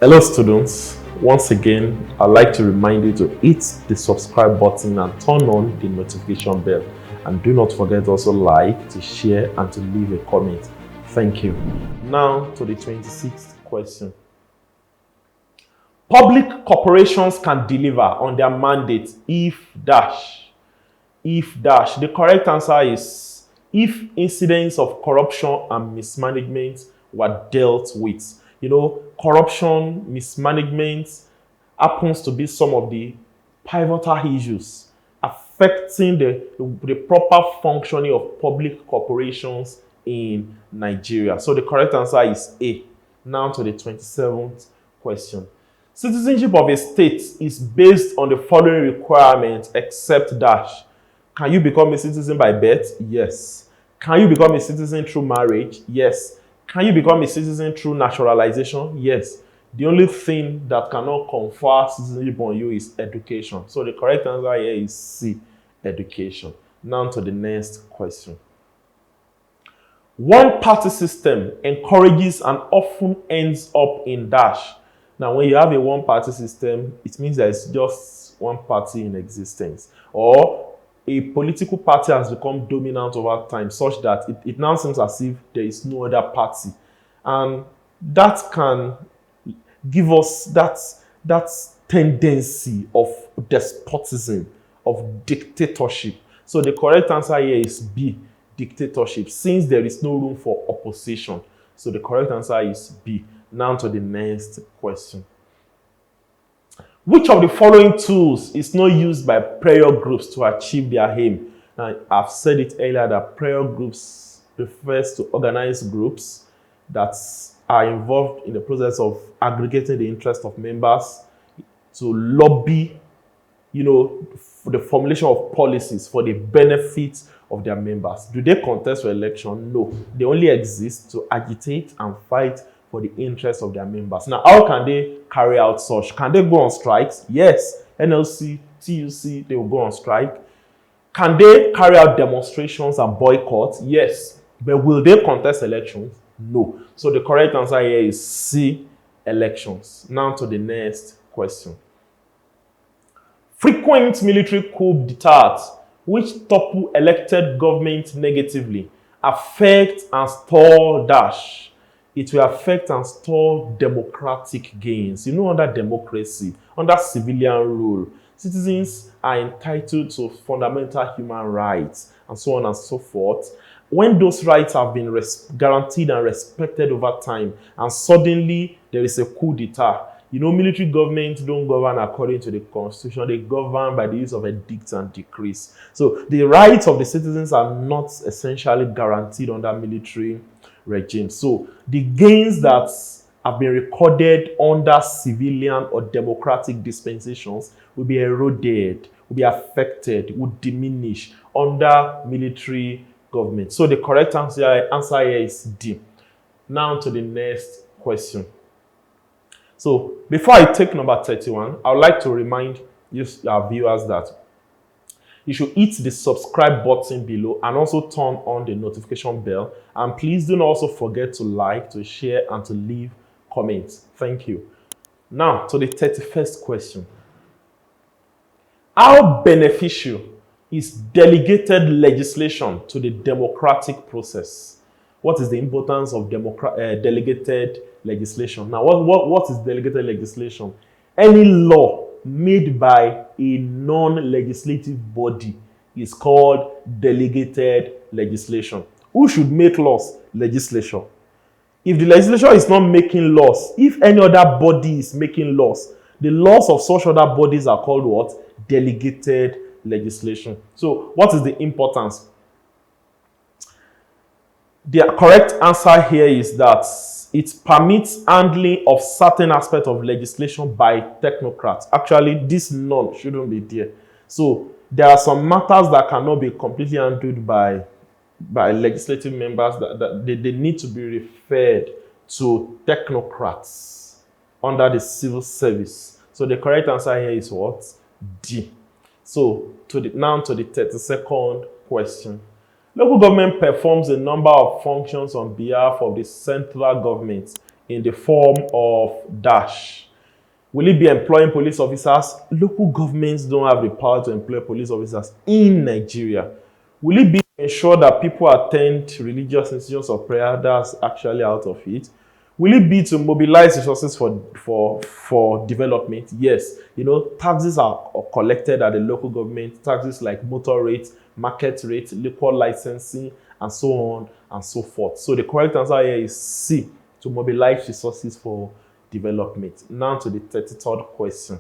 Hello students, once again I'd like to remind you to hit the subscribe button and turn on the notification bell, and do not forget also like, to share and to leave a comment. Thank you. Now to the 26th question. Public corporations can deliver on their mandate if dash. The correct answer is if incidents of corruption and mismanagement were dealt with. You know, corruption, mismanagement happens to be some of the pivotal issues affecting the proper functioning of public corporations in Nigeria. So the correct answer is A. Now to the 27th question. Citizenship of a state is based on the following requirements except dash. Can you become a citizen by birth? Yes. Can you become a citizen through marriage? Yes. Can you become a citizen through naturalization? Yes. The only thing that cannot confer citizenship on you is education. So the correct answer here is C, education. Now to the next question. One-party system encourages and often ends up in dash. Now, when you have a one-party system, it means there's just one party in existence, or a political party has become dominant over time such that it now seems as if there is no other party. And that can give us that tendency of despotism, of dictatorship. So the correct answer here is B, dictatorship, since there is no room for opposition. So the correct answer is B. Now to the next question. Which of the following tools is not used by prayer groups to achieve their aim? Now, I've said it earlier that prayer groups refers to organized groups that are involved in the process of aggregating the interest of members to lobby, for the formulation of policies for the benefit of their members. Do they contest for election? No. They only exist to agitate and fight for the interests of their members. Now, how can they carry out such? Can they go on strikes? Yes. NLC, TUC, they will go on strike. Can they carry out demonstrations and boycotts? Yes. But will they contest elections? No. So the correct answer here is C, elections. Now to the next question. Frequent military coup d'etats which topple elected government negatively affect and stall dash. It will affect and stall democratic gains. Under democracy, under civilian rule, citizens are entitled to fundamental human rights and so on and so forth. When those rights have been guaranteed and respected over time, and suddenly there is a coup d'etat, military governments don't govern according to the constitution. They govern by the use of edicts and decrees. So the rights of the citizens are not essentially guaranteed under military regime. So the gains that have been recorded under civilian or democratic dispensations will be eroded, will be affected, will diminish under military government. So the correct answer here is D. Now to the next question. So before I take number 31, I would like to remind our viewers that you should hit the subscribe button below and also turn on the notification bell. And please do not also forget to like, to share, and to leave comments. Thank you. Now to the 31st question. How beneficial is delegated legislation to the democratic process? What is the importance of delegated legislation? Now, what is delegated legislation? Any law made by a non-legislative body is called delegated legislation. Who should make laws? Legislature. If the legislature is not making laws, if any other body is making laws, the laws of such other bodies are called what? Delegated legislation. So what is the importance? The correct answer here is that it permits handling of certain aspects of legislation by technocrats. Actually, this none shouldn't be there. So there are some matters that cannot be completely handled by legislative members that they need to be referred to technocrats under the civil service. So the correct answer here is what? D. So now to the 32nd question. Local government performs a number of functions on behalf of the central government in the form of dash. Will it be employing police officers? Local governments don't have the power to employ police officers in Nigeria. Will it be to ensure that people attend religious institutions of prayer? That's actually out of it. Will it be to mobilize resources for development? Yes. Taxes are collected at the local government. Taxes like motor rates, market rates, liquor licensing, and so on and so forth. So the correct answer here is C, to mobilize resources for development. Now to the 33rd question.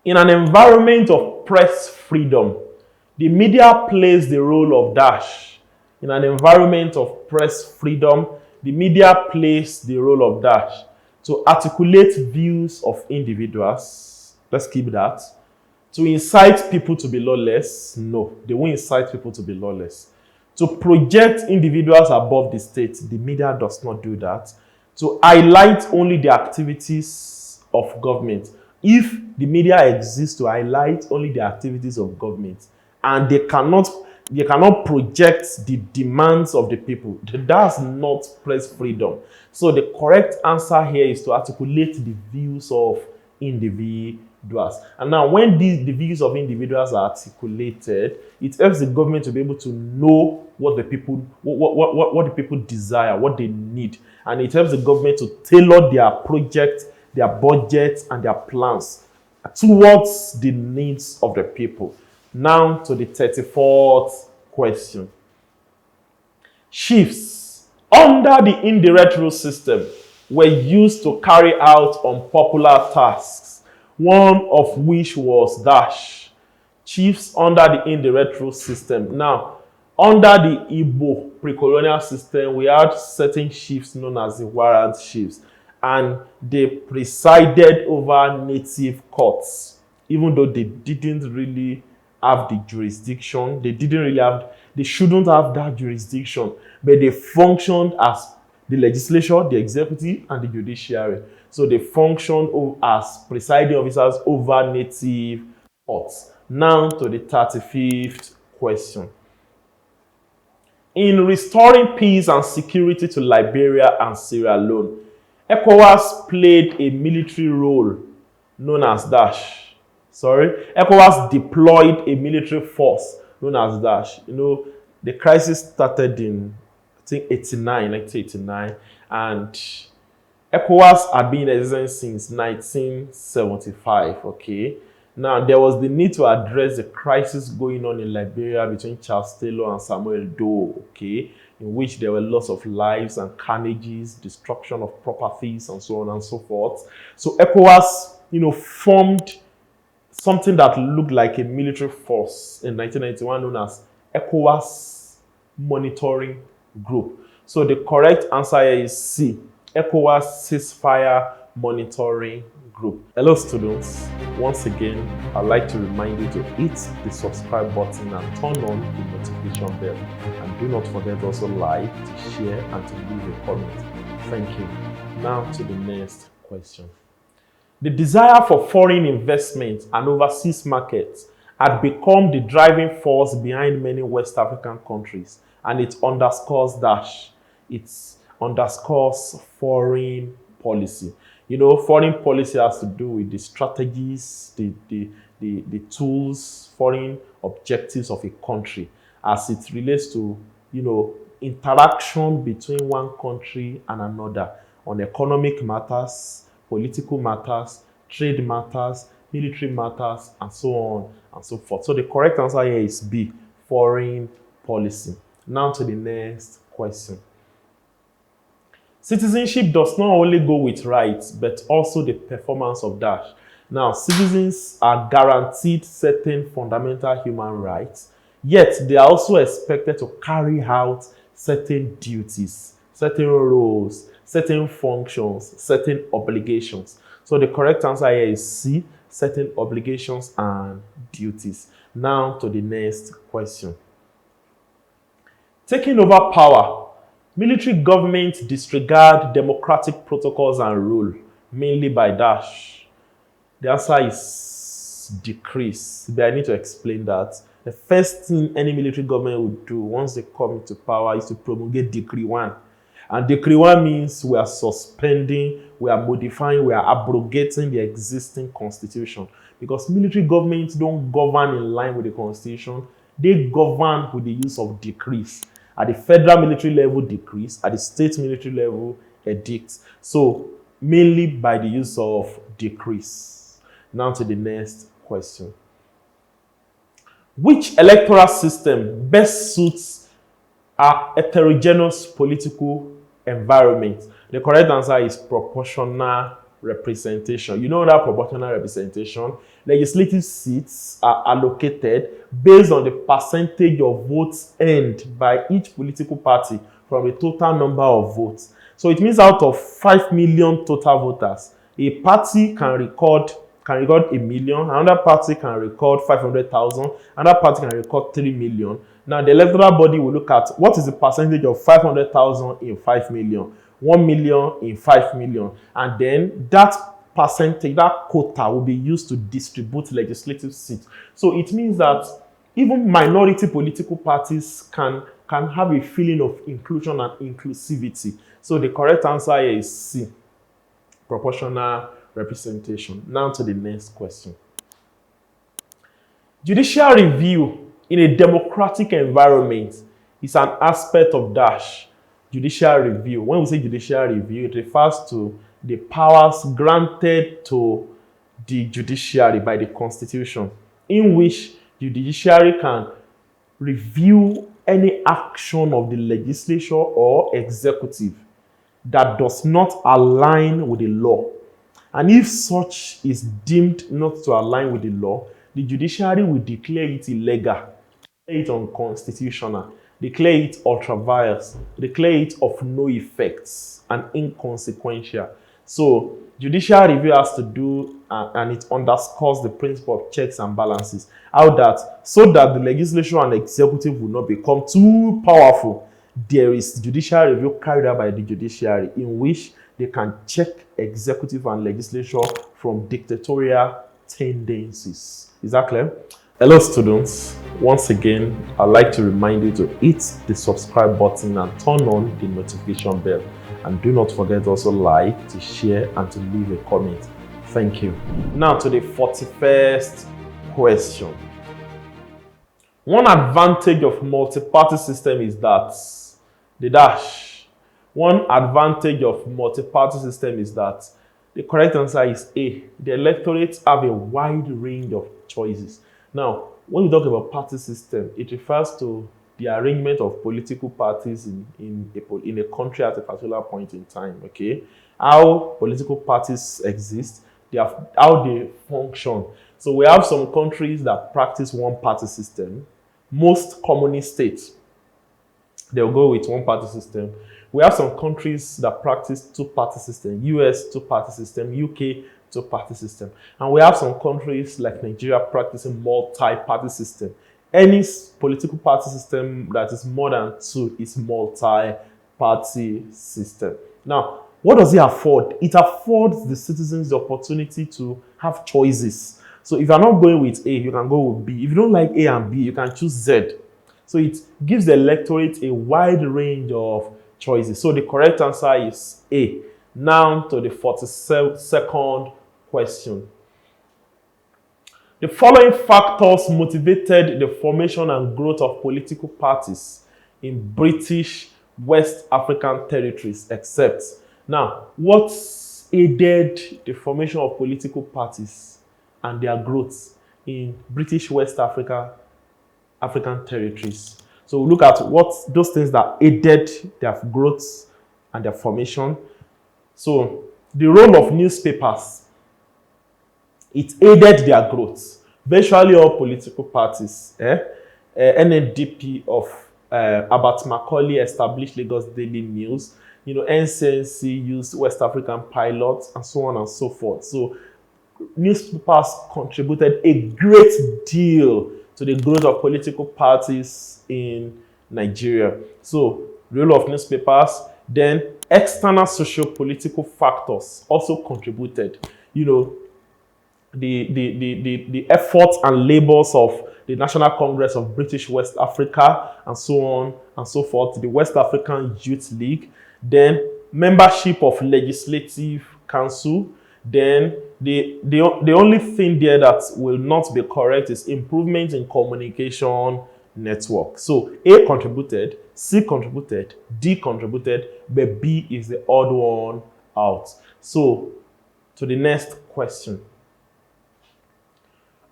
In an environment of press freedom, the media plays the role of dash. In an environment of press freedom, the media plays the role of dash to articulate views of individuals. Let's keep that. To incite people to be lawless? No, they won't incite people to be lawless. To project individuals above the state? The media does not do that. To highlight only the activities of government? If the media exists to highlight only the activities of government and they cannot project the demands of the people, that's not press freedom. So the correct answer here is to articulate the views of individuals. And now when the views of individuals are articulated, it helps the government to be able to know what the people desire, what they need. And it helps the government to tailor their project, their budget, and their plans towards the needs of the people. Now to the 34th question. Chiefs under the indirect rule system were used to carry out unpopular tasks, one of which was dash. Chiefs under the indirect rule system. Now, under the Igbo pre-colonial system, we had certain chiefs known as the warrant chiefs, and they presided over native courts, even though they didn't really have the jurisdiction. They shouldn't have that jurisdiction, but they functioned as the legislature, the executive, and the judiciary. So they functioned as presiding officers over native courts. Now to the 35th question. In restoring peace and security to Liberia and Sierra Leone, ECOWAS played a military role known as dash. ECOWAS deployed a military force known as dash. The crisis started in, I think, 1989, and ECOWAS had been in existence since 1975, okay? Now, there was the need to address the crisis going on in Liberia between Charles Taylor and Samuel Doe, okay, in which there were loss of lives and carnages, destruction of properties, and so on and so forth. So ECOWAS, formed something that looked like a military force in 1991 known as ECOWAS Monitoring Group. So the correct answer here is C, ECOWAS Ceasefire Monitoring Group. Hello students, once again I'd like to remind you to hit the subscribe button and turn on the notification bell, and do not forget to also like, to share, and to leave a comment. Thank you. Now to the next question. The desire for foreign investment and overseas markets had become the driving force behind many West African countries, and it underscores dash. It underscores foreign policy. Foreign policy has to do with the strategies, the tools, foreign objectives of a country as it relates to, interaction between one country and another on economic matters, political matters, trade matters, military matters, and so on and so forth. So the correct answer here is B, foreign policy. Now to the next question. Citizenship does not only go with rights, but also the performance of dash. Now, citizens are guaranteed certain fundamental human rights, yet they are also expected to carry out certain duties, certain roles, certain functions, certain obligations. So the correct answer here is C, certain obligations and duties. Now to the next question. Taking over power. Military governments disregard democratic protocols and rule, mainly by dash. The answer is decrease, but I need to explain that. The first thing any military government would do once they come into power is to promulgate Decree 1. And decree one means we are suspending, we are modifying, we are abrogating the existing constitution. Because military governments don't govern in line with the constitution. They govern with the use of decrees. At the federal military level, decrees. At the state military level, edicts. So mainly by the use of decrees. Now to the next question. Which electoral system best suits our heterogeneous political environment? The correct answer is proportional representation. You know that proportional representation? Legislative seats are allocated based on the percentage of votes earned by each political party from a total number of votes. So it means out of 5 million total voters, a party can record 1 million, another party can record 500,000, another party can record 3 million. Now the electoral body will look at what is the percentage of 500,000 in 5 million, 1 million in 5 million, and then that percentage, that quota will be used to distribute legislative seats. So it means that even minority political parties can have a feeling of inclusion and inclusivity. So the correct answer here is C, proportional representation. Now to the next question. Judicial review in a democratic environment is an aspect of dash. Judicial review. When we say judicial review, it refers to the powers granted to the judiciary by the Constitution, in which the judiciary can review any action of the legislature or executive that does not align with the law. And if such is deemed not to align with the law, the judiciary will declare it illegal, declare it unconstitutional, declare it ultra-vires, declare it of no effects and inconsequential. So judicial review has to do, and it underscores the principle of checks and balances. So that the legislature and executive will not become too powerful, there is judicial review carried out by the judiciary in which they can check executive and legislature from dictatorial tendencies. Is that clear? Hello students, once again I'd like to remind you to hit the subscribe button and turn on the notification bell, and do not forget also like, to share and to leave a comment. Thank you. Now to the 41st question. One advantage of multi-party system is that One advantage of multi-party system is that the correct answer is A. The electorates have a wide range of choices. Now, when we talk about party system, it refers to the arrangement of political parties in a country at a particular point in time, okay? How political parties exist, how they function. So we have some countries that practice one-party system. Most communist states, they'll go with one-party system. We have some countries that practice two-party system. US, two-party system. UK, two-party system. And we have some countries like Nigeria practicing multi-party system. Any political party system that is more than two is multi-party system. Now, what does it afford? It affords the citizens the opportunity to have choices. So if you're not going with A, you can go with B. If you don't like A and B, you can choose Z. So it gives the electorate a wide range of choices. So the correct answer is A. Now to the 42nd question. The following factors motivated the formation and growth of political parties in British West African territories except. Now, what aided the formation of political parties and their growth in British West African territories? So we look at what those things that aided their growth and their formation. So the role of newspapers, it aided their growth. Virtually all political parties, NNDP of Abat Macaulay established Lagos Daily News. NCNC used West African Pilots, and so on and so forth. So newspapers contributed a great deal to the growth of political parties in Nigeria. So role of newspapers, then external socio-political factors also contributed. The efforts and labors of the National Congress of British West Africa, and so on and so forth, the West African Youth League, then membership of legislative council. Then the only thing there that will not be correct is improvement in communication network. So A contributed, C contributed, D contributed, but B is the odd one out. So to the next question.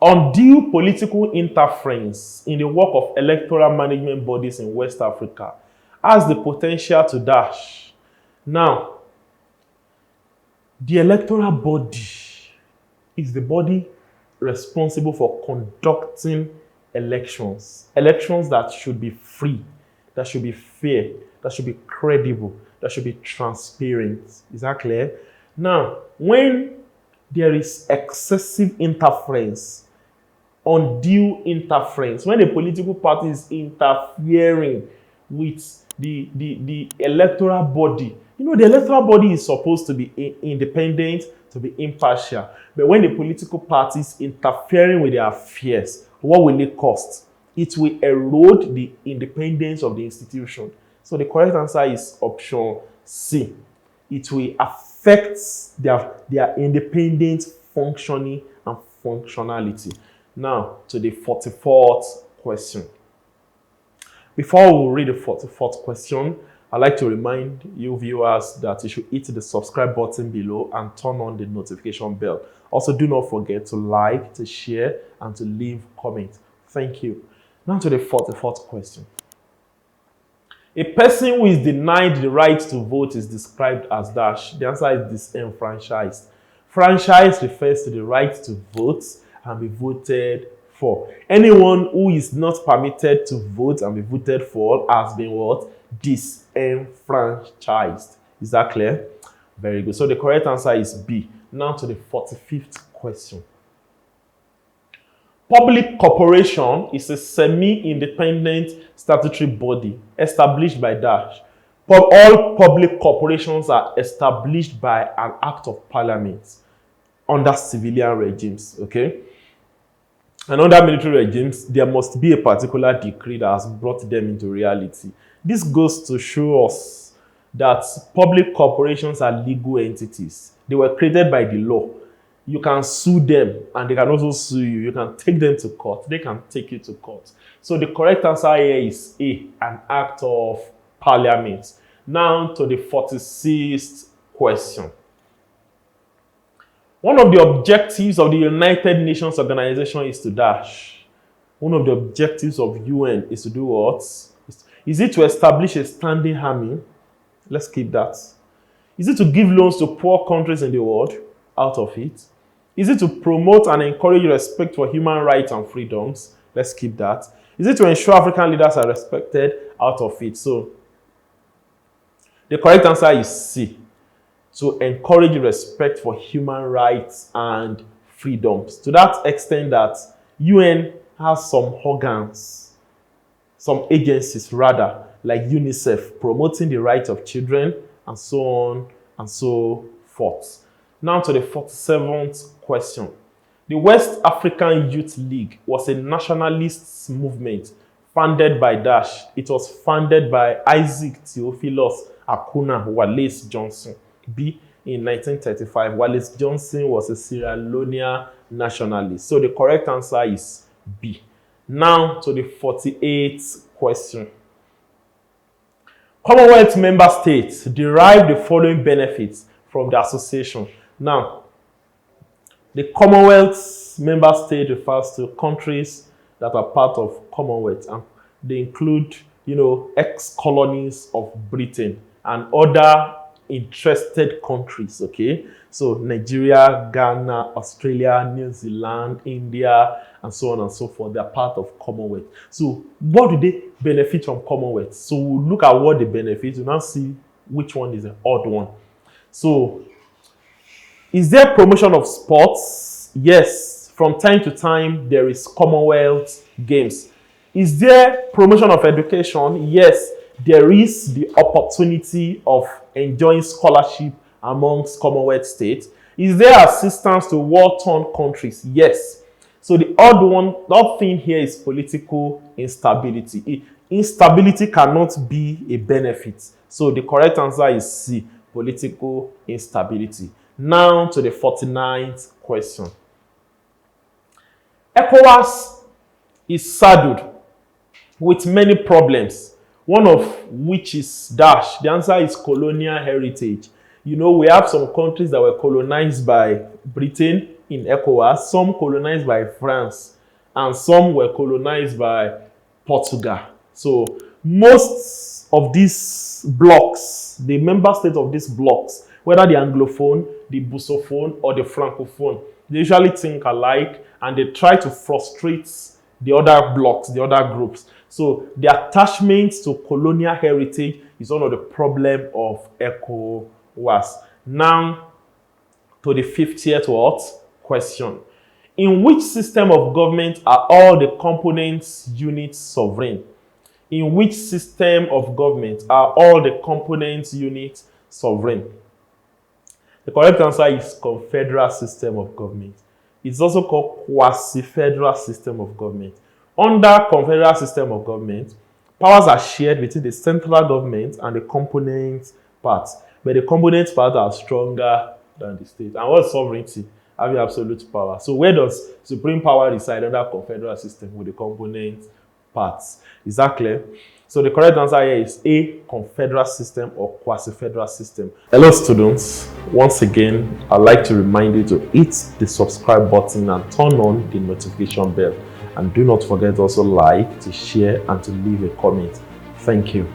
Undue political interference in the work of electoral management bodies in West Africa has the potential to dash. Now, the electoral body is the body responsible for conducting elections. Elections that should be free, that should be fair, that should be credible, that should be transparent. Is that clear? Now, when there is excessive interference, undue interference, when a political party is interfering with the electoral body, you know, the electoral body is supposed to be independent, to be impartial. But when the political party is interfering with their affairs, what will it cost? It will erode the independence of the institution. So the correct answer is option C. It will affect their independent functioning and functionality. Now, to the 44th question. Before we read the 44th question, I'd like to remind you viewers that you should hit the subscribe button below and turn on the notification bell. Also, do not forget to like, to share, and to leave comments. Thank you. Now to the 44th question. A person who is denied the right to vote is described as dash. The answer is disenfranchised. Franchise refers to the right to vote and be voted for. Anyone who is not permitted to vote and be voted for has been what? Disenfranchised. Is that clear? Very good. So the correct answer is B. Now to the 45th question. Public corporation is a semi-independent statutory body established by dash. All public corporations are established by an act of parliament under civilian regimes, okay? And under military regimes, there must be a particular decree that has brought them into reality. This goes to show us that public corporations are legal entities. They were created by the law. You can sue them and they can also sue you. You can take them to court. They can take you to court. So the correct answer here is A, an act of parliament. Now to the 46th question. One of the objectives of the United Nations Organization is to dash. One of the objectives of UN is to do what? Is it to establish a standing army? Let's keep that. Is it to give loans to poor countries in the world? Out of it. Is it to promote and encourage respect for human rights and freedoms? Let's keep that. Is it to ensure African leaders are respected? Out of it. So, the correct answer is C. To encourage respect for human rights and freedoms. To that extent that UN has some organs, some agencies rather, like UNICEF, promoting the rights of children, and so on and so forth. Now to the 47th question. The West African Youth League was a nationalist movement founded by dash. It was founded by Isaac Theophilus Akuna Wallace Johnson. B, in 1935. Wallace Johnson was a Sierra Leonean nationalist. So the correct answer is B. Now to the 48th question. Commonwealth member states derive the following benefits from the association. Now, the Commonwealth member state refers to countries that are part of Commonwealth, and they include, ex-colonies of Britain and other interested countries, okay? So Nigeria, Ghana, Australia, New Zealand, India, and so on and so forth. They are part of Commonwealth. So what do they benefit from Commonwealth? So we'll look at what they benefit and now see which one is the odd one. So, is there promotion of sports? Yes. From time to time, there is Commonwealth Games. Is there promotion of education? Yes. There is the opportunity of enjoying scholarship amongst Commonwealth states. Is there assistance to war-torn countries? Yes. So the odd thing here is political instability. Instability cannot be a benefit. So the correct answer is C, political instability. Now to the 49th question. ECOWAS is saddled with many problems, one of which is dash. The answer is colonial heritage. You know, we have some countries that were colonized by Britain in ECOWAS, some colonized by France, and some were colonized by Portugal. So most of these blocks, the member states of these blocks, whether the Anglophone, the Bussophone, or the Francophone, they usually think alike and they try to frustrate the other blocks, the other groups. So the attachment to colonial heritage is one of the problems of ECOWAS. Now to the 50th question. In which system of government are all the component units sovereign? In which system of government are all the component units sovereign? The correct answer is Confederal system of government. It's also called quasi-federal system of government. Under Confederal system of government, powers are shared between the central government and the component parts, but the component parts are stronger than the state. And what's sovereignty? Having absolute power. So where does supreme power reside under Confederal system with the component parts? Is that clear? So the correct answer here is A, Confederal system or quasi-federal system. Hello students, once again, I'd like to remind you to hit the subscribe button and turn on the notification bell. And do not forget to also like, to share, and to leave a comment. Thank you.